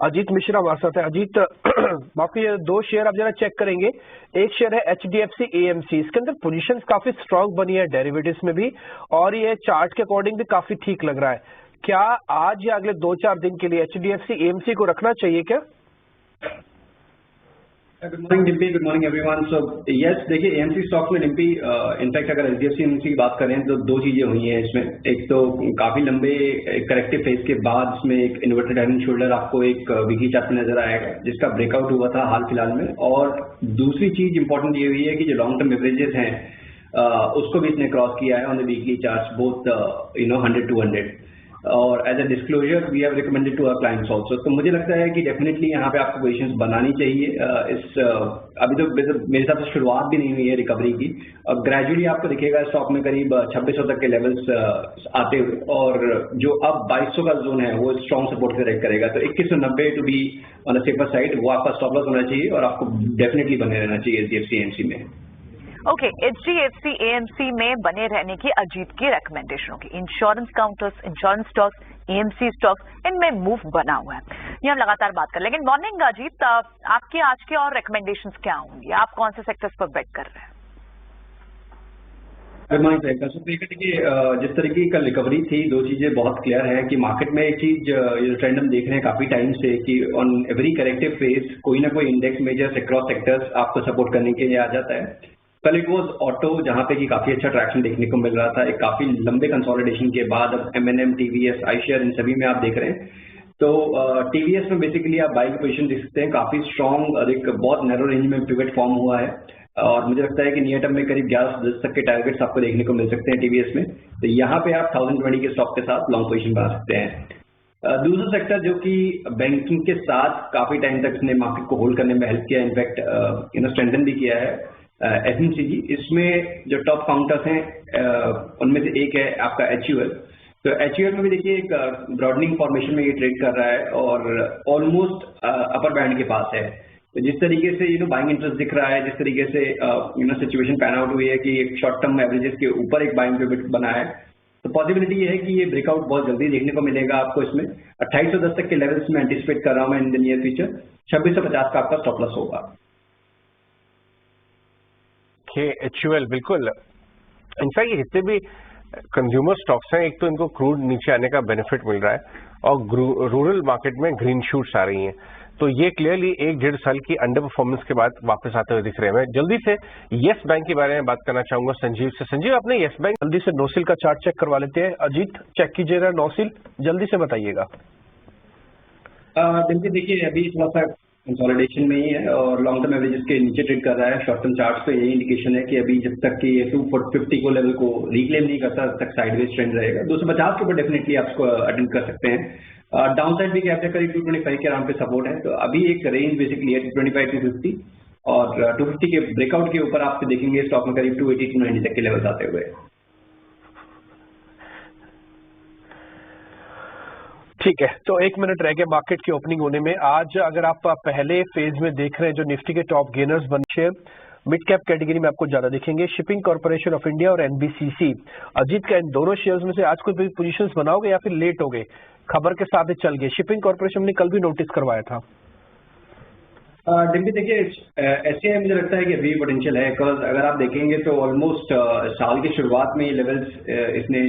अजीत मिश्रा हमारे साथ है। अजीत, बाकी दो शेयर आप जरा चेक करेंगे। एक शेयर है HDFC AMC, इसके अंदर पोजीशंस काफी स्ट्रांग बनी है डेरिवेटिव्स में भी, और ये चार्ट के अकॉर्डिंग भी काफी ठीक लग रहा है। क्या आज या अगले 2-4 दिन के लिए HDFC AMC को रखना चाहिए क्या? Good morning Dimpy, good morning everyone. So yes, देखिए AMC स्टॉक में डिम्पी इनफैक्ट अगर HDFC AMC की बात करें तो दो चीजें हुई हैं इसमें। एक तो काफी लंबे करेक्टिव फेज के बाद इसमें एक इन्वर्टेड हेड एंड शोल्डर आपको एक वीकली चार्ट में नजर आएगा, जिसका ब्रेकआउट हुआ था हाल फिलहाल में। और दूसरी चीज इंपॉर्टेंट ये हुई है कि जो लॉन्ग टर्म एवरेजेस हैं उसको भी इसने क्रॉस किया है on the weekly chart, both 100 to 100। और as a disclosure we have recommended to our clients also. तो मुझे लगता है कि डेफिनेटली यहाँ पे आपको पोजिशंस बनानी चाहिए। अभी तो मेरे हिसाब से शुरुआत भी नहीं हुई है रिकवरी की, और ग्रेजुअली आपको दिखेगा स्टॉक में करीब 2600 तक के लेवल्स आते हुए, और जो अब 2200 का जोन है वो स्ट्रॉन्ग सपोर्ट से रेट करेगा। तो 2190 to be on the safer side वो आपका स्टॉप लॉस होना चाहिए, और आपको डेफिनेटली बने रहना चाहिए HDFC AMC में। ओके, HDFC AMC में बने रहने की अजीत की रिकमेंडेशन होगी। Insurance counters, insurance stocks, AMC stocks, इनमें मूव बना हुआ है, ये हम लगातार बात कर। लेकिन मॉर्निंग अजीत, आपके आज के और रिकमेंडेशंस क्या होंगी? आप कौन से सेक्टर्स पर बेट कर रहे हैं? Good morning Priyanka. सो देखिए, जिस तरीके की कल रिकवरी थी, दो चीजें बहुत क्लियर है कि मार्केट में एक चीज ये ट्रेंड हम देख रहे हैं काफी टाइम से कि ऑन एवरी करेक्टिव फेज कोई ना कोई इंडेक्स मेजर्स अक्रॉस सेक्टर्स आपको सपोर्ट करने के लिए आ जाता है। कल इट वॉज ऑटो, जहां पे कि काफी अच्छा ट्रैक्शन देखने को मिल रहा था एक काफी लंबे कंसोलिडेशन के बाद। अब M&M, TVS, iShares, इन सभी में आप देख रहे हैं। तो TVS में बेसिकली आप बाइंग पोजीशन देख सकते हैं, काफी स्ट्रॉन्ग, एक बहुत नैरो रेंज में पिवट फॉर्म हुआ है, और मुझे लगता है कि नियर टर्म में करीब 11-10 तक के टारगेट्स आपको देखने को मिल सकते हैं TVS में। तो यहाँ पे आप 1020 के स्टॉक के साथ लॉन्ग पोजीशन बना सकते हैं। दूसरा सेक्टर जो कि बैंकिंग के साथ काफी टाइम तक इसने मार्केट को होल्ड करने में हेल्प किया, इनफैक्ट स्ट्रेंथन भी किया है, FMCG। इसमें जो टॉप काउंटर्स हैं उनमें से एक है आपका HUL। तो HUL में भी देखिए एक ब्रॉडनिंग फॉर्मेशन में ये ट्रेड कर रहा है, और ऑलमोस्ट अपर बैंड के पास है। तो जिस तरीके से बाइंग इंटरेस्ट दिख रहा है, जिस तरीके से सिचुएशन पैन आउट हुई है कि एक शॉर्ट टर्म एवरेजेस के ऊपर एक बाइंग पिवट बना है, तो पॉसिबिलिटी ये है कि ये ब्रेकआउट बहुत जल्दी देखने को मिलेगा आपको इसमें। 2810 तक के लेवल्स में एंटिसिपेट कर रहा हूं मैं इन द नियर फ्यूचर। 2650 का आपका स्टॉप लॉस होगा। HUL बिल्कुल, इनफैक्ट ये जितने भी कंज्यूमर स्टॉक्स हैं, एक तो इनको क्रूड नीचे आने का बेनिफिट मिल रहा है, और रूरल मार्केट में ग्रीन शूट्स आ रही हैं। तो ये क्लियरली 1-1.5 साल की अंडर परफॉर्मेंस के बाद वापस आते हुए दिख रहे हैं। मैं जल्दी से येस बैंक के बारे में बात करना चाहूंगा संजीव से। संजीव, आपने येस बैंक जल्दी से नोसिल का चार्ट चेक करवा लेते हैं। अजीत, चेक कीजिएगा नोसिल, जल्दी से बताइएगा। देखिए, अभी थोड़ा सा कंसोलिडेशन में ही है, और लॉन्ग टर्म एवरेजेस के नीचे ट्रेड कर रहा है। शॉर्ट टर्म चार्ट्स पे यही इंडिकेशन है कि अभी जब तक कि ये 250 को लेवल को रिक्लेम नहीं करता तब तक साइडवेज ट्रेंड रहेगा। 250 के ऊपर डेफिनेटली आप इसको अटेंड कर सकते हैं। डाउन साइड भी कैप्चर करीब 225 के अराउंड पे सपोर्ट है। तो अभी एक रेंज बेसिकली है 225 to 250, और 250 के ब्रेकआउट के ऊपर आप देखेंगे स्टॉक में करीब 280 to 90 तक के लेवल आते हुए। ठीक है, तो 1 मिनट रह गए मार्केट की ओपनिंग होने में। आज अगर आप पहले फेज में देख रहे हैं, जो निफ्टी के टॉप गेनर्स बने मिड कैप कैटेगरी में आपको ज्यादा दिखेंगे, शिपिंग कॉर्पोरेशन ऑफ इंडिया और NBCC। अजीत का इन दोनों शेयर्स में से आज कोई पोजीशंस बनाओगे या फिर लेट हो गए, खबर के साथ ही चल गए? शिपिंग कॉर्पोरेशन ने कल भी नोटिस करवाया था। डिम्पी, देखिए ऐसे मुझे लगता है कि अभी पोटेंशियल है, बिकॉज अगर आप देखेंगे तो ऑलमोस्ट साल की शुरुआत में ये लेवल्स इसने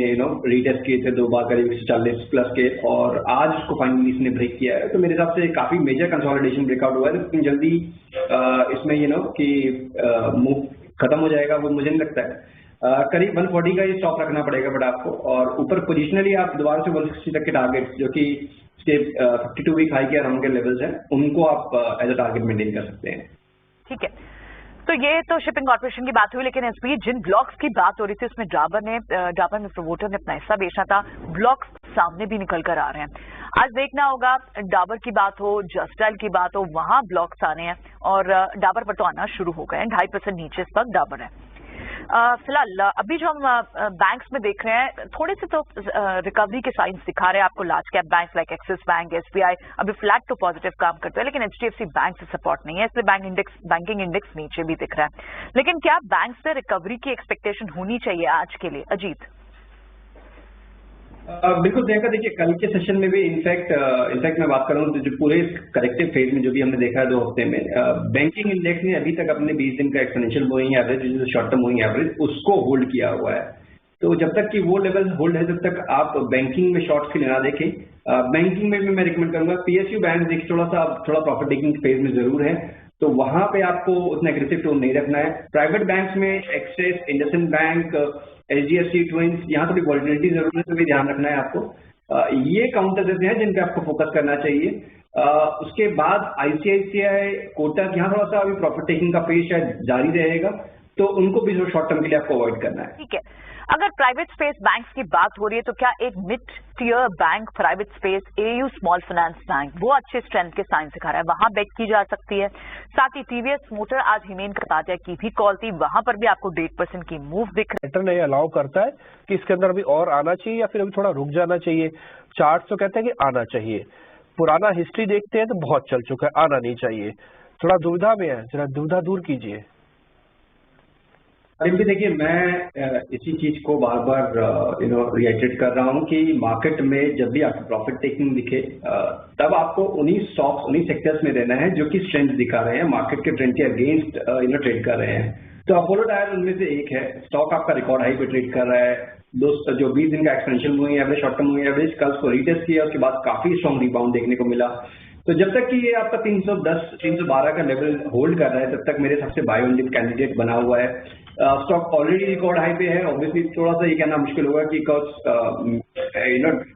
रीटेस्ट किए थे 2 बार करीब 140 प्लस के, और आज उसको फाइनली इसने ब्रेक किया है। तो मेरे हिसाब से काफी मेजर कंसोलिडेशन ब्रेकआउट हुआ है, लेकिन जल्दी इसमें कि मूव खत्म हो जाएगा वो मुझे नहीं लगता है। करीब 140 का ये स्टॉप रखना पड़ेगा बट आपको, और ऊपर पोजिशनली आप दोबारा से 160 तक के टारगेट जो कि 52 वीक हाई के अराउंड के लेवल्स हैं, उनको आप एज अ टारगेट मेंटेन कर सकते हैं। ठीक है, तो ये तो शिपिंग कॉर्पोरेशन की बात हुई, लेकिन इस बीच जिन ब्लॉक्स की बात हो रही थी उसमें डाबर में प्रमोटर ने अपना हिस्सा बेचना था, ब्लॉक्स सामने भी निकल कर आ रहे हैं। आज देखना होगा, डाबर की बात हो, जस्टाइल की बात हो, वहां ब्लॉक्स आने हैं, और डाबर पर तो आना शुरू हो गए हैं। 2.5% नीचे इस वक्त डाबर है। फिलहाल अभी जो हम बैंक्स में देख रहे हैं, थोड़े से तो रिकवरी के साइंस दिखा रहे हैं आपको। Large cap bank like axis bank, SBI अभी फ्लैट टू पॉजिटिव काम करते हैं, लेकिन HDFC बैंक से सपोर्ट नहीं है, इसलिए बैंकिंग इंडेक्स नीचे भी दिख रहा है। लेकिन क्या बैंक से रिकवरी की एक्सपेक्टेशन होनी चाहिए आज के लिए, अजीत? बिल्कुल प्रियंका, देखिए कल के सेशन में भी इनफैक्ट मैं बात करूं तो जो पूरे करेक्टिव फेज में जो भी हमने देखा है 2 हफ्ते में, बैंकिंग इंडेक्स ने अभी तक अपने 20 दिन का exponential moving average, short term moving average, उसको होल्ड किया हुआ है। तो जब तक कि वो लेवल होल्ड है, तब तक आप बैंकिंग में शॉर्ट्स के लिए ना देखें। बैंकिंग में भी मैं रिकमेंड करूंगा पीएसयू बैंक देखिए थोड़ा प्रॉफिट टेकिंग फेज में जरूर है, तो वहां पे आपको उतना एग्रेसिव टोन नहीं रखना है। प्राइवेट बैंक्स में axis, IndusInd bank, HDFC twins, यहाँ थोड़ी वॉलिटिलिटी जरूर है, तो भी ध्यान रखना है आपको। ये काउंटर देते हैं जिन पे आपको फोकस करना चाहिए। उसके बाद आईसीआईसीआई, कोटक, यहाँ थोड़ा सा अभी प्रॉफिट टेकिंग का फेज शायद जारी रहेगा, तो उनको भी जो शॉर्ट टर्म के लिए आपको अवॉइड करना है। ठीक है, अगर प्राइवेट स्पेस बैंक्स की बात हो रही है तो क्या एक mid tier bank private space AU small finance bank वो अच्छे स्ट्रेंथ के साइन दिखा रहा है, वहां बेट की जा सकती है। साथ ही टीवीएस मोटर, आज हिमेन कटारिया की भी कॉल थी, वहां पर भी आपको 1.5% की मूव दिख रही है। पैटर्न ये अलाउ करता है कि इसके अंदर अभी और आना चाहिए या फिर अभी थोड़ा रुक जाना चाहिए। चार्ट तो कहते हैं कि आना चाहिए, पुराना हिस्ट्री देखते हैं तो बहुत चल चुका है, आना नहीं चाहिए। थोड़ा दुविधा में है, जरा दुविधा दूर कीजिए। अभी देखिए मैं इसी चीज को बार बार रिएटरेट कर रहा हूं कि मार्केट में जब भी आपको प्रॉफिट टेकिंग दिखे, तब आपको उन्हीं स्टॉक्स, उन्हीं सेक्टर्स में रहना है जो कि स्ट्रेंथ दिखा रहे हैं, मार्केट के ट्रेंड के अगेंस्ट ट्रेड कर रहे हैं। तो अपोलो टायर उनमें से एक है। स्टॉक आपका रिकॉर्ड हाई पे ट्रेड कर रहा है। जो 20 दिन का exponential moving average, short term moving average, कल उसको रीटेस्ट किया, उसके बाद काफी स्ट्रॉन्ग रिबाउंड देखने को मिला। तो जब तक कि ये आपका 310, 312 का लेवल होल्ड कर रहा है, तब तक मेरे सबसे बाय ऑन डिप कैंडिडेट बना हुआ है। स्टॉक ऑलरेडी रिकॉर्ड हाई पे है। ऑब्वियसली थोड़ा सा ये कहना मुश्किल होगा कि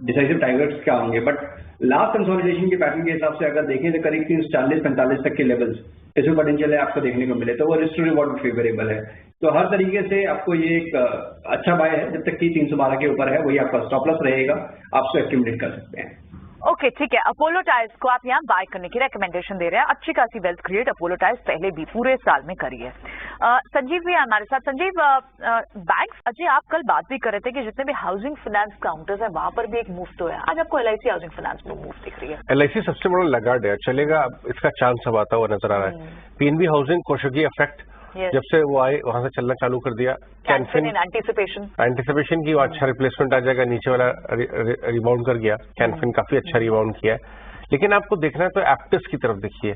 डिसाइसिव टाइगर्स क्या होंगे, बट लास्ट कंसोलिडेशन के पैटर्न के हिसाब से अगर देखें तो करीब 340-45 तक के लेवल्स इसमें पोटेंशियल है आपको देखने को मिले, तो वो रिस्क टू रिवॉर्ड फेवरेबल है। तो हर तरीके से आपको ये एक अच्छा बाय है। जब तक कि 312 के ऊपर है, वही आपका स्टॉप लॉस रहेगा, आप उसको एक्यूमुलेट कर सकते हैं। ओके, ठीक है। अपोलो टायर्स को आप यहाँ बाय करने की रेकमेंडेशन दे रहे हैं। अच्छी खासी वेल्थ क्रिएट अपोलो टायर्स पहले भी पूरे साल में करी है। संजीव भी हमारे साथ। संजीव, बैंक्स, अजय आप कल बात भी कर रहे थे कि जितने भी हाउसिंग फाइनेंस काउंटर्स हैं वहां पर भी एक मूव तो है। आज आपको एलआईसी हाउसिंग फाइनेंस में मूव दिख रही है। एलआईसी सबसे बड़ा लगार्ड है, चलेगा, इसका चांस अब आता हुआ नजर आ रहा है। पीएनबी हाउसिंग, कोशगी इफेक्ट, जब से वो आए वहां से चलना चालू कर दिया। कैनफिन इन एंटिसिपेशन की अच्छा रिप्लेसमेंट आ जाएगा, नीचे वाला रिबाउंड कर गया। कैनफिन काफी अच्छा रिबाउंड किया है। लेकिन आपको देखना है तो एप्टिस की तरफ देखिए।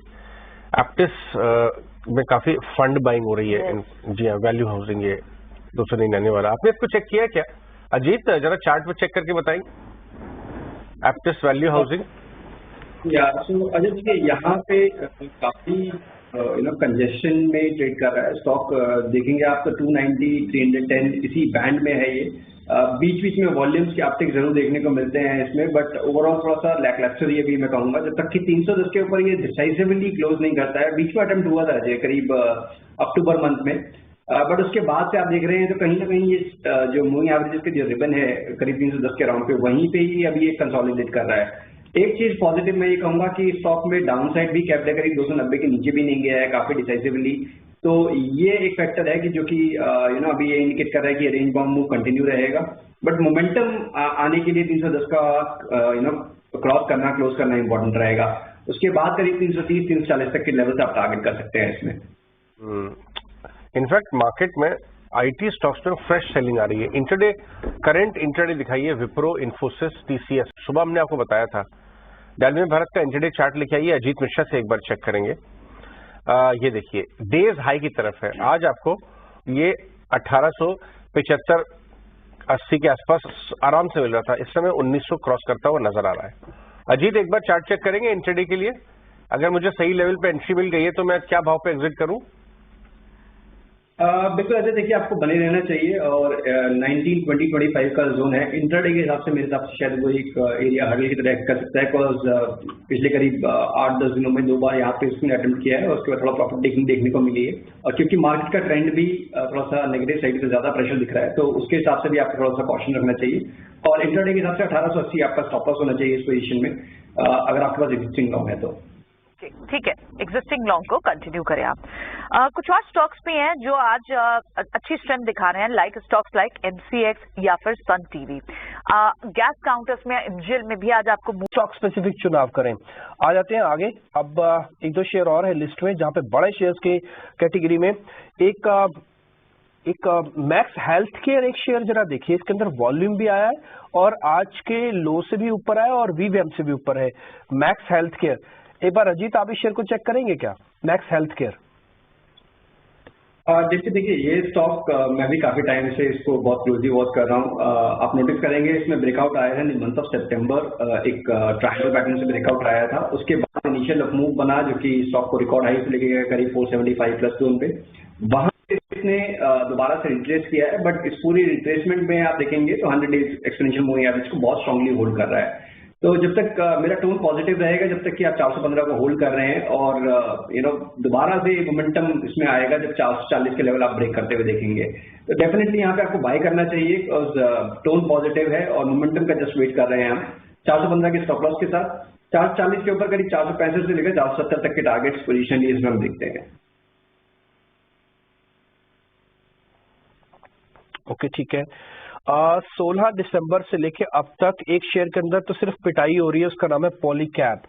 एप्टिस में काफी फंड बाइंग हो रही है। जी हाँ, वैल्यू हाउसिंग, ये 299 वाला। आपने इसको चेक किया क्या अजीत? जरा चार्ट पे चेक करके बताइए एप्टिस वैल्यू हाउसिंग। अजय देखिए यहाँ पे काफी कंजेशन में ट्रेड कर रहा है स्टॉक। देखेंगे आप तो 290, 310 इसी बैंड में है ये। बीच बीच में वॉल्यूम्स के अपटिक जरूर देखने को मिलते हैं इसमें, बट ओवरऑल थोड़ा सा लैकलस्टर ये भी मैं कहूंगा। जब तक कि 310 के ऊपर ये डिसाइसिवली क्लोज नहीं करता है। बीच में अटेम्प्ट हुआ था अजय करीब अक्टूबर मंथ में, बट उसके बाद से आप देख रहे हैं तो कहीं ना कहीं ये जो मूविंग एवरेजेस के जो रिबन है करीब 310 के राउंड पे, वहीं पे ही अभी ये कंसोलिडेट कर रहा है। एक चीज पॉजिटिव मैं ये कहूंगा कि स्टॉक में डाउन साइड भी कैप्ड है, करीब 290 के नीचे भी नहीं गया है काफी डिसाइसिवली। तो ये एक फैक्टर है कि जो कि अभी ये इंडिकेट कर रहा है कि रेंज बाउंड मूव कंटिन्यू रहेगा, बट मोमेंटम आने के लिए 310 का क्रॉस करना, क्लोज करना इंपॉर्टेंट रहेगा। उसके बाद करीब 330, 340 तक के लेवल से आप टारगेट कर सकते हैं इसमें। इनफैक्ट मार्केट में आईटी स्टॉक्स में फ्रेश सेलिंग आ रही है। इंटरडे, करंट इंटरडे दिखाइए, विप्रो, इन्फोसिस, टीसीएस। सुबह हमने आपको बताया था। डालमिया भारत का इंटरडे चार्ट लेके आइए, अजीत मिश्रा से एक बार चेक करेंगे। ये देखिए डेज हाई की तरफ है। आज आपको ये 1875, 80 के आसपास आराम से मिल रहा था, इस समय 1900 क्रॉस करता हुआ नजर आ रहा है। अजीत एक बार चार्ट चेक करेंगे इंटरडे के लिए। अगर मुझे सही लेवल पे एंट्री मिल गई है तो मैं क्या भाव पे एग्जिट करूं? बिल्कुल ऐसे देखिए आपको बने रहना चाहिए, और 19, 20, 25 का जोन है इंट्राडे के हिसाब से। मेरे हिसाब से शायद वो एक एरिया हर्डल की तरह कर सकता है, बिकॉज पिछले करीब 8-10 दिनों में 2 बार यहाँ पे उसने अटेम्प्ट किया है और उसके बाद थोड़ा प्रॉफिट टेकिंग देखने को मिली है। और क्योंकि मार्केट का ट्रेंड भी थोड़ा सा नेगेटिव साइड से ज्यादा प्रेशर दिख रहा है, तो उसके हिसाब से भी आपको थोड़ा सा कॉशन रखना चाहिए। और इंट्राडे के हिसाब से 1880 आपका स्टॉप लॉस होना चाहिए इस पोजीशन में, अगर आपके पास एग्जिस्टिंग लॉन्ग है तो। ठीक है, एग्जिस्टिंग लॉन्ग को कंटिन्यू करें आप। कुछ और स्टॉक्स भी हैं जो आज अच्छी स्ट्रेंथ दिखा रहे हैं, लाइक स्टॉक्स लाइक एमसीएक्स या फिर सन टीवी। गैस काउंटर्स में, एमजीएल में भी आज आपको स्टॉक स्पेसिफिक चुनाव करें। आ जाते हैं आगे। अब 1-2 शेयर और है लिस्ट में, जहां पे बड़े शेयर्स के कैटेगरी में एक एक मैक्स हेल्थ केयर एक शेयर जरा देखिए, इसके अंदर वॉल्यूम भी आया है और आज के लो से भी ऊपर आया और वीवीएम से भी ऊपर है मैक्स हेल्थ केयर। एक बार अजीत आप इस शेयर को चेक करेंगे क्या, मैक्स हेल्थ केयर? जैसे देखिए ये स्टॉक मैं भी काफी टाइम से इसको बहुत क्लोजली वॉच कर रहा हूँ। आप नोटिस करेंगे इसमें ब्रेकआउट आया है मंथ ऑफ सितंबर, एक ट्रायंगल पैटर्न से ब्रेकआउट आया था। उसके बाद इनिशियल मूव बना जो कि स्टॉक को रिकॉर्ड हाई से लेके गया करीब 475 प्लस जोन पे। वहां से इसने दोबारा से रिट्रेस किया है, बट इस पूरी रिट्रेसमेंट में आप देखेंगे तो 100 डेज एक्सपोनेंशियल मूविंग एवरेज को बहुत स्ट्रांगली होल्ड कर रहा है। तो जब तक मेरा टोन पॉजिटिव रहेगा, जब तक कि आप 415 को होल्ड कर रहे हैं और दोबारा से मोमेंटम इसमें आएगा जब 440 के लेवल आप ब्रेक करते हुए देखेंगे, तो डेफिनेटली यहाँ पे आपको बाय करना चाहिए बिकॉज टोन पॉजिटिव है और मोमेंटम का जस्ट वेट कर रहे हैं हम 415 के स्टॉप लॉस के साथ। 440 के ऊपर करीब 465 से लेकर 470 तक के टारगेट्स पोजीशन इसमें हम देखते हैं। ओके ठीक है। 16 दिसंबर से लेके अब तक एक शेयर के अंदर तो सिर्फ पिटाई हो रही है, उसका नाम है पॉलीकैब।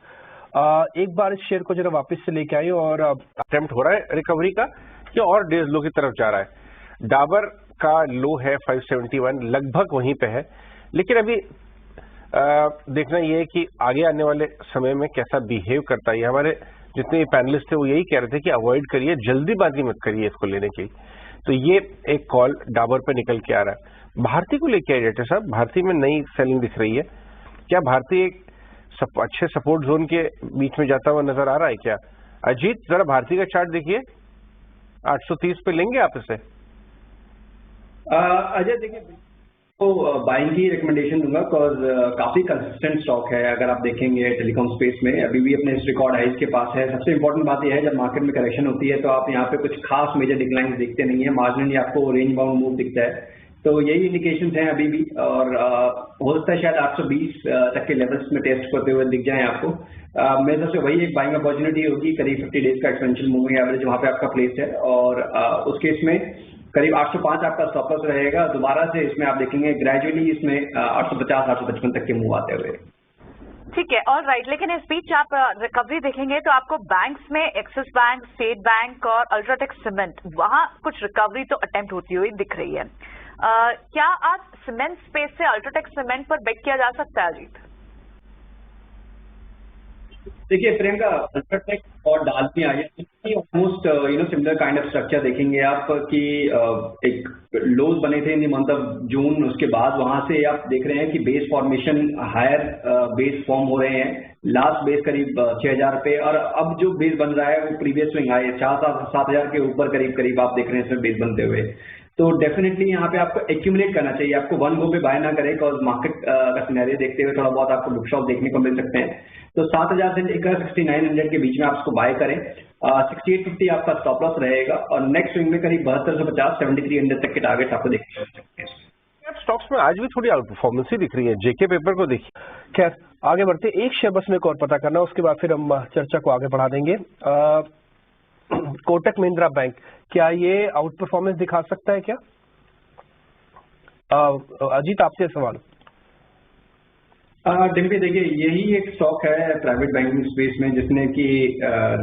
एक बार इस शेयर को जरा वापस से लेके आइए और अटेम्प्ट हो रहा है रिकवरी का या और डेज लो की तरफ जा रहा है। डाबर का लो है 571, लगभग वहीं पे है, लेकिन अभी देखना ये है कि आगे आने वाले समय में कैसा बिहेव करता है। हमारे जितने पैनलिस्ट थे वो यही कह रहे थे कि अवॉइड करिए, जल्दीबाजी मत करिए इसको लेने की। तो ये एक कॉल डाबर पे निकल के आ रहा है। भारती को लेके आए डॉक्टर साहब, भारती में नई सेलिंग दिख रही है क्या? भारती एक अच्छे सपोर्ट जोन के बीच में जाता हुआ नजर आ रहा है क्या? अजीत जरा भारती का चार्ट देखिए, 830 पे लेंगे आप इसे? अजय देखिए, तो बाइंग की रिकमेंडेशन दूंगा बिकॉज काफी कंसिस्टेंट स्टॉक है। अगर आप देखेंगे टेलीकॉम स्पेस में अभी भी अपने इस रिकॉर्ड हाइज के पास है। सबसे इंपॉर्टेंट बात यह है जब मार्केट में करेक्शन होती है तो आप यहाँ पे कुछ खास मेजर डिक्लाइन दिखते नहीं है, मार्जिनली आपको रेंज बाउंड मूव दिखता है। तो यही इंडिकेशंस हैं अभी भी और हो सकता है शायद 820 तक के लेवल्स में टेस्ट करते हुए दिख जाए आपको। मेरे हिसाब से वही एक बाइंग अपॉर्चुनिटी होगी, करीब 50 डेज का एक्सपेंशन मूविंग एवरेज वहां पे आपका प्लेस है और उस केस में करीब 805 आपका स्टॉप लॉस रहेगा। दोबारा से इसमें आप देखेंगे ग्रेजुअली इसमें 850 855 तक के मूव आते हुए। ठीक है, और राइट, लेकिन इस बीच आप रिकवरी देखेंगे तो आपको बैंक्स में एक्सिस बैंक, स्टेट बैंक और अल्ट्राटेक सीमेंट, वहां कुछ रिकवरी तो अटेम्प्ट होती हुई दिख रही है। क्या आज सीमेंट स्पेस से अल्ट्राटेक सीमेंट पर बेट किया जा सकता है अजीत? देखिए प्रियंका, अल्ट्राटेक और Dalmia almost similar kind of structure देखेंगे आप कि एक लोज बने थे in the month of June, उसके बाद वहां से आप देख रहे हैं कि base formation higher base form हो रहे हैं। लास्ट बेस करीब 6000 पे और अब जो बेस बन रहा है वो प्रीवियस स्विंग हाई 7,000 के ऊपर करीब आप देख रहे हैं इसमें बेस बनते हुए। तो डेफिनेटली यहाँ पे आपको एक्यूमुलेट करना चाहिए, आपको वन गो पे बाय ना करें बिकॉज मार्केट का सिनेरियो देखते हुए थोड़ा बहुत आपको लुक शॉप देखने को मिल सकते हैं। तो 7000 से लेकर 6900 के बीच में आप उसको बाय करें। 6850 आपका स्टॉप लॉस रहेगा और नेक्स्ट स्विंग में करीब 7250 7300 तक के टारगेट आपको देखने को मिल सकते हैं। स्टॉक्स में आज भी थोड़ी आउट परफॉर्मेंस ही दिख रही है, जेके पेपर को देखिए। खैर आगे बढ़ते, एक शेयर बस में और पता करना, उसके बाद फिर हम चर्चा को आगे बढ़ा देंगे। कोटक महिंद्रा बैंक, क्या ये आउट परफॉर्मेंस दिखा सकता है क्या? अजीत आपसे सवाल। डिम्पी देखिए, यही एक स्टॉक है प्राइवेट बैंकिंग स्पेस में जिसने की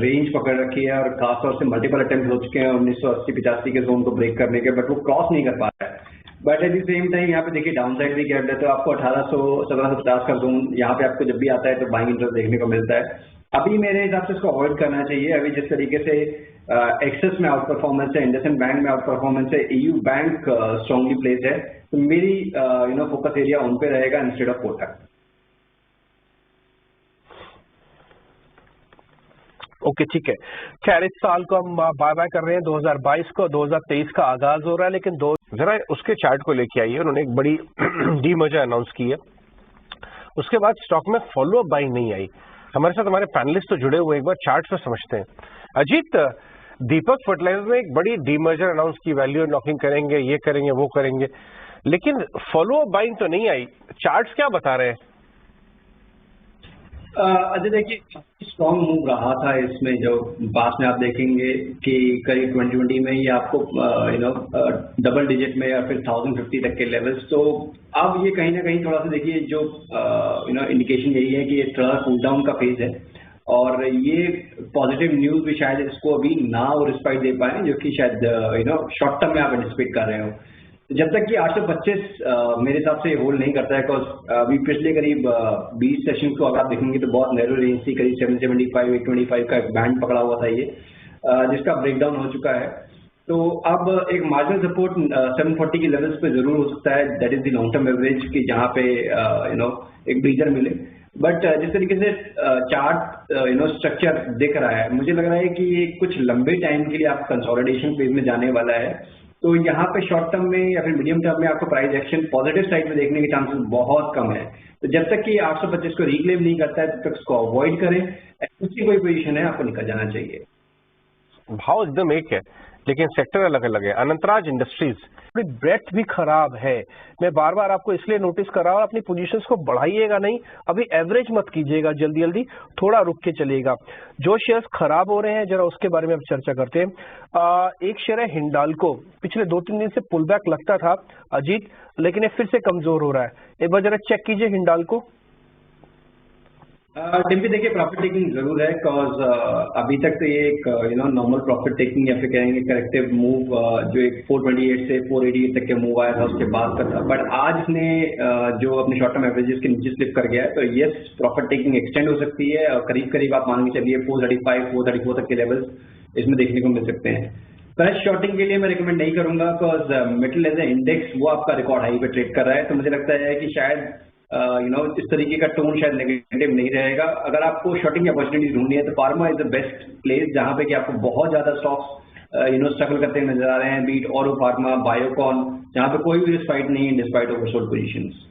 रेंज पकड़ रखी है और खासतौर से मल्टीपल अटेम्प्ट हो चुके हैं 1980-85 के जोन को ब्रेक करने के, बट वो क्रॉस नहीं कर पा रहा है। But at the same time यहाँ पे देखिए डाउन साइड भी गैप है, तो आपको 1750 का जोन यहाँ पे आपको जब भी आता है तो बाइंग इंटरेस्ट देखने को मिलता है। अभी मेरे हिसाब से इसको अवॉइड करना चाहिए। अभी जिस तरीके से एक्सेस में आउट परफॉर्मेंस है, इंडसइंड बैंक में आउट परफॉर्मेंस है, EU बैंक स्ट्रांगली प्लेस है, तो मेरी फोकस एरिया उन पे रहेगा इंस्टेड ऑफ कोटक। ओके ठीक है। खैर इस साल को हम बाय बाय कर रहे हैं, 2022 को, 2023 का आगाज हो रहा है, लेकिन जरा उसके चार्ट को लेके आइए। उन्होंने एक बड़ी डीमर्जर अनाउंस की है, उसके बाद स्टॉक में फॉलो अप बाइंग नहीं आई। हमारे साथ हमारे पैनलिस्ट तो जुड़े हुए, एक बार चार्ट से समझते हैं। अजीत, दीपक फर्टिलाइजर ने एक बड़ी डीमर्जर अनाउंस की, वैल्यू अनलॉकिंग करेंगे, ये करेंगे, वो करेंगे, लेकिन फॉलो अप बाइंग तो नहीं आई। चार्ट्स क्या बता रहे हैं? अजय देखिए, स्ट्रॉन्ग मूव रहा था इसमें, जो पास में आप देखेंगे कि करीब 2020 में ही आपको डबल डिजिट में या फिर 1050 तक के लेवल्स। तो अब ये कहीं ना कहीं थोड़ा सा देखिए जो इंडिकेशन यही है कि ये थोड़ा कूल डाउन का फेज है और ये पॉजिटिव न्यूज भी शायद इसको अभी ना और रिस्पाइट दे पाए, जो कि शायद शॉर्ट टर्म में आप एंटिसिपेट कर रहे हो। जब तक कि 825 मेरे हिसाब से होल्ड नहीं करता है, बिकॉज अभी पिछले करीब 20 सेशन को अगर आप देखेंगे तो बहुत नैरो रेंज थी, करीब 775 825 का एक बैंड पकड़ा हुआ था ये, जिसका ब्रेकडाउन हो चुका है। तो अब एक मार्जिनल सपोर्ट 740 के लेवल्स पे जरूर हो सकता है, that is the long term average की, जहाँ पे एक ब्रीजर मिले। बट जिस तरीके से चार्ट स्ट्रक्चर दिख रहा है, मुझे लग रहा है कि ये कुछ लंबे टाइम के लिए आप कंसोलिडेशन फेज में जाने वाला है। तो यहाँ पे शॉर्ट टर्म में या फिर मीडियम टर्म में आपको प्राइस एक्शन पॉजिटिव साइड में देखने के चांसेस बहुत कम है। तो जब तक कि 825 को रिक्लेम नहीं करता है तब तक इसको अवॉइड करें। ऐसी कोई पोजीशन है आपको निकल जाना चाहिए। भाव एकदम एक है लेकिन सेक्टर अलग अलग है। अनंतराज इंडस्ट्रीज ब्रेथ भी खराब है। मैं बार बार आपको इसलिए नोटिस कर रहा हूँ, अपनी पोजीशंस को बढ़ाइएगा नहीं, अभी एवरेज मत कीजिएगा जल्दी जल्दी, थोड़ा रुक के चलिएगा। जो शेयर्स खराब हो रहे हैं जरा उसके बारे में अब चर्चा करते हैं। एक शेयर है हिंडाल्को, पिछले 2-3 दिन से पुल बैक लगता था अजीत, लेकिन ये फिर से कमजोर हो रहा है। एक बार जरा चेक कीजिए हिंडाल्को। डिम्पी देखिए, प्रॉफिट टेकिंग जरूर है, बिकॉज अभी तक तो ये एक नॉर्मल प्रॉफिट टेकिंग या फिर कहेंगे करेक्टिव मूव, जो एक 428 से 488 तक के मूव आया था उसके बाद का था। बट आज इसने जो अपने शॉर्ट टर्म एवरेजेस के नीचे स्लिप कर गया है, तो यस प्रॉफिट टेकिंग एक्सटेंड हो सकती है और करीब करीब आप मान के चलिए 435 434 तक के लेवल्स इसमें देखने को मिल सकते हैं। फ्रेश शॉर्टिंग के लिए मैं रिकमेंड नहीं करूंगा, because metal as a index वो आपका रिकॉर्ड हाई पे ट्रेड कर रहा है। तो मुझे लगता है कि शायद इस तरीके का टोन शायद नेगेटिव नहीं रहेगा। अगर आपको शॉर्टिंग की अपॉर्चुनिटी ढूंढनी है तो pharma is the best place, जहां पे कि आपको बहुत ज्यादा स्टॉक्स स्ट्रगल करते हुए नजर आ रहे हैं, बीट ऑरो फार्मा, बायोकॉन, जहां पे कोई भी रिस्पाइट नहीं है डिस्पाइट ओवरसोल्ड पोजीशंस।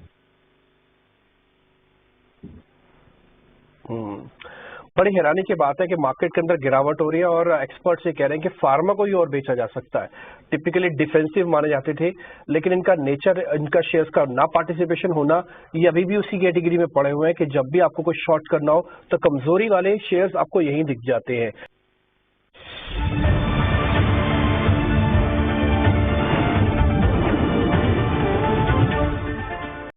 बड़ी हैरानी की बात है कि मार्केट के अंदर गिरावट हो रही है और एक्सपर्ट्स ये कह रहे हैं कि फार्मा को ही और बेचा जा सकता है। टिपिकली डिफेंसिव माने जाते थे, लेकिन इनका नेचर, इनका शेयर्स का ना पार्टिसिपेशन होना, ये अभी भी उसी कैटेगरी में पड़े हुए हैं कि जब भी आपको कोई शॉर्ट करना हो तो कमजोरी वाले शेयर्स आपको यहीं दिख जाते हैं।